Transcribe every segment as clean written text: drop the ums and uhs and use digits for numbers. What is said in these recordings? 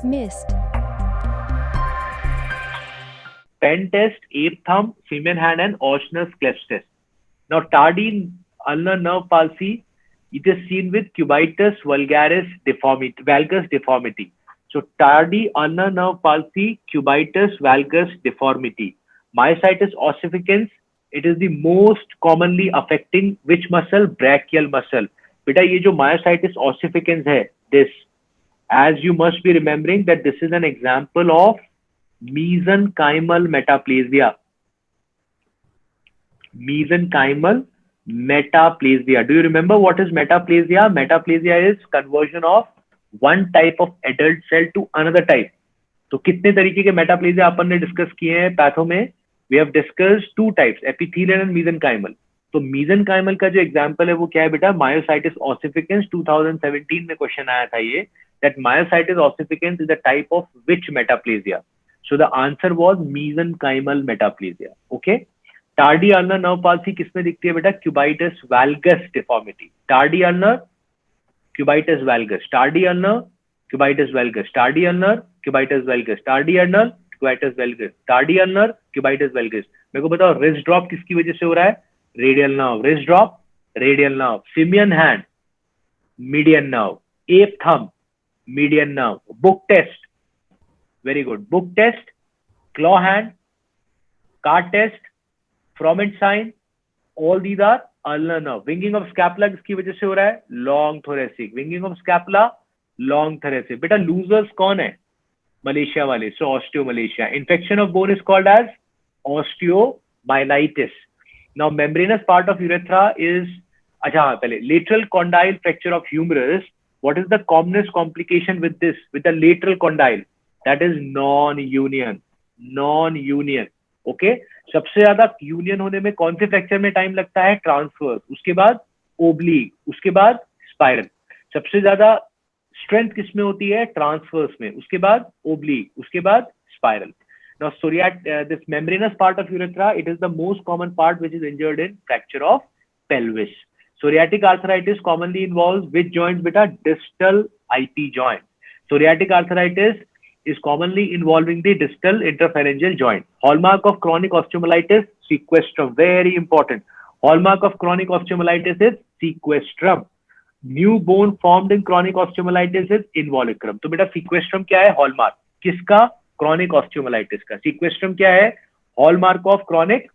missed. Pen test, ape thumb, Siemens hand, and Ochsner's cleft test. Now, tardy ulnar nerve palsy, it is seen with cubitus valgus deformity. So, tardy ulnar nerve palsy, cubitus valgus deformity. Myositis ossificans, it is the most commonly affecting which muscle? Brachial muscle. बेटा ये जो myositis ossificans है, this, as you must be remembering that this is an example of mesenchymal metaplasia. Mesenchymal metaplasia. Do you remember what is metaplasia? Metaplasia is conversion of one type of adult cell to another type. तो कितने तरीके के metaplasia अपन ने discuss किए हैं patho में? We have discussed two types, epithelial and mesenchymal. तो mesenchymal का जो एग्जांपल है वो क्या है बेटा? Myositis ossificans 2017 में क्वेश्चन आया था ये, that myositis ossificans is the type of which metaplasia? So the answer was mesenchymal metaplasia. Okay. Tardy ulnar nerve palsy किसमें दिखती है बेटा? Cubitus valgus deformity. Tardy ulnar, cubitus valgus. Tardy ulnar, cubitus valgus. Tardy ulnar, cubitus valgus. Tardy ulnar, cubitus valgus. Tardy ulnar, cubitus valgus. मेरे को बताओ wrist drop किसकी वजह से हो रहा है? Radial nerve. Wrist drop, radial nerve. Simian hand, median nerve. Ape thumb, median nerve. Book test, very good. Book test, claw hand, card test, Froment sign, all these are ulnar nerve. Winging of scapula किसकी वजह से हो रहा है? Long thoracic. Winging of scapula, long thoracic. बेटा losers कौन है? Malaysia वाले. So osteomalacia. Infection of bone is called as osteomyelitis. Now membranous part of urethra is, अच्छा हाँ पहले lateral condyle fracture of humerus. What is the commonest complication with this? With the lateral condyle, that is non-union. Non-union. Okay. सबसे ज्यादा union होने में कौन से fracture में टाइम लगता है? ट्रांसवर्स, उसके बाद ओब्लिक, उसके बाद स्पाइरल. सबसे ज्यादा स्ट्रेंथ किसमें होती है? ट्रांसवर्स में, उसके बाद ओब्लिक, उसके बाद spiral. Now, this membranous part of urethra, it is the most common part which is injured in fracture of pelvis. Psoriatic arthritis commonly involves which joints beta? Distal IP joint. Psoriatic arthritis is commonly involving the distal interphalangeal joint. Hallmark of chronic osteomyelitis, sequestrum. Very important. Hallmark of chronic osteomyelitis is sequestrum. New bone formed in chronic osteomyelitis is involucrum. तो बेटा sequestrum क्या है? Hallmark. किसका? Chronic osteomyelitis का. Sequestrum क्या है? Hallmark of chronic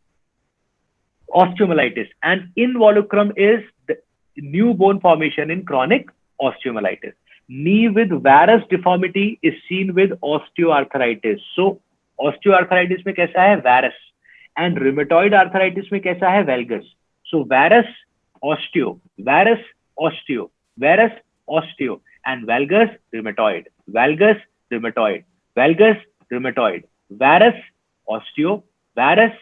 osteomyelitis. And involucrum is the new bone formation in chronic osteomyelitis. Knee with varus deformity is seen with osteoarthritis. So osteoarthritis में कैसा है? Varus. And rheumatoid arthritis में कैसा है? Valgus. So varus, osteo, varus, osteo, varus, osteo, and valgus, rheumatoid, valgus, rheumatoid, valgus, rheumatoid, varus, osteo, varus,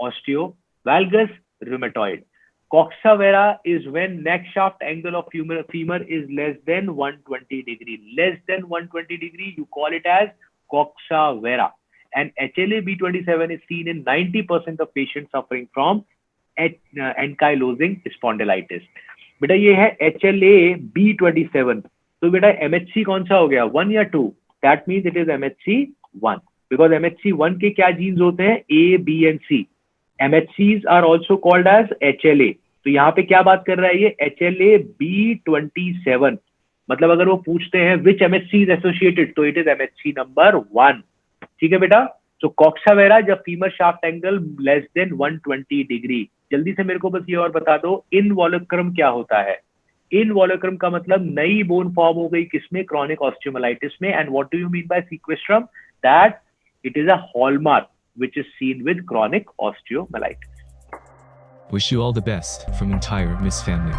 osteo, valgus, rheumatoid. Coxa vara is when neck shaft angle of femur is less than 120 degree. Less than 120 degree, you call it as coxa vara. And HLA-B27 is seen in 90% of patients suffering from ankylosing spondylitis. बेटा ये है HLA-B27. तो बेटा MHC कौन सा हो गया? 1 या 2? That means it is MHC1. Because MHC1 के क्या genes होते हैं? A, B and C. MHCs are also called as HLA. तो यहाँ पे क्या बात कर रहा है ये? HLA-B27. मतलब अगर वो पूछते हैं which MHC is associated, तो it is MHC number 1. ठीक है बेटा. So coxa vara जब femur shaft angle less than 120 degree. जल्दी से मेरे को बस ये और बता दो इनवॉल्यूक्रम क्या होता है? इनवॉल्यूक्रम का मतलब नई बोन फॉर्म हो गई किसमें? क्रॉनिक ऑस्टियोमाइलिटिस में. And what do you mean by sequestrum? That it is a hallmark which is seen with chronic osteomyelitis. Wish you all the best from entire Miss family.